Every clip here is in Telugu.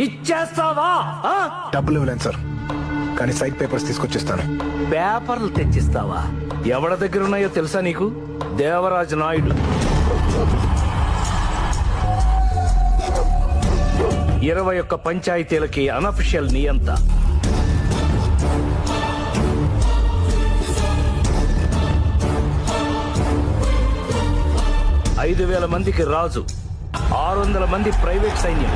ఇచ్చేస్తావా? డబ్బులు ఇవ్వలేను సార్, కానీ సైట్ పేపర్స్ తీసుకొచ్చేస్తాను. పేపర్లు తెచ్చిస్తావా? ఎవరి దగ్గర ఉన్నాయో తెలుసా నీకు? దేవరాజు నాయుడు 21 పంచాయతీలకి అనఫిషియల్ నియంత. ఐదు 5,000 మందికి రాజు, 600 మంది ప్రైవేట్ సైన్యం.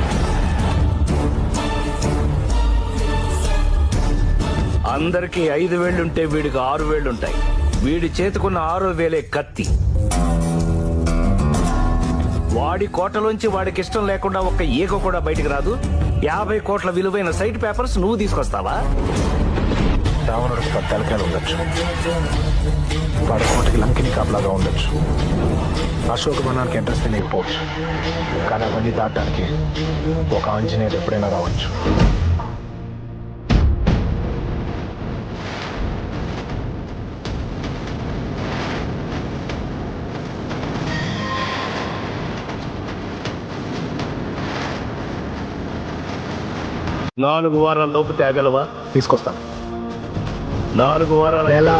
అందరికీ 5 వేళ్లుంటే వీడికి 6 వేళ్లుంటాయి. వీడి చేతుకున్న 6వ వేలే కత్తి. వాడి కోటలోంచి వాడికి ఇష్టం లేకుండా ఒక్క ఈగ కూడా బయటికి రాదు. 50 కోట్ల విలువైన సైట్ పేపర్స్ నువ్వు తీసుకొస్తావా? రావణుడికి 10 తలకాయలు ఉండొచ్చు, వాడి కోటకి లంకిని కాపలాగా ఉండొచ్చు, అశోకవనానికి ఎంట్రెన్స్ లేకపోవచ్చు, కానీ అవన్నీ దాటడానికి ఒక ఆంజనేయుడు ఎప్పుడైనా రావచ్చు. నాలుగు వారాల లోపు తేగలవా? తీసుకొస్తాను. 4 వారాలు ఎలా?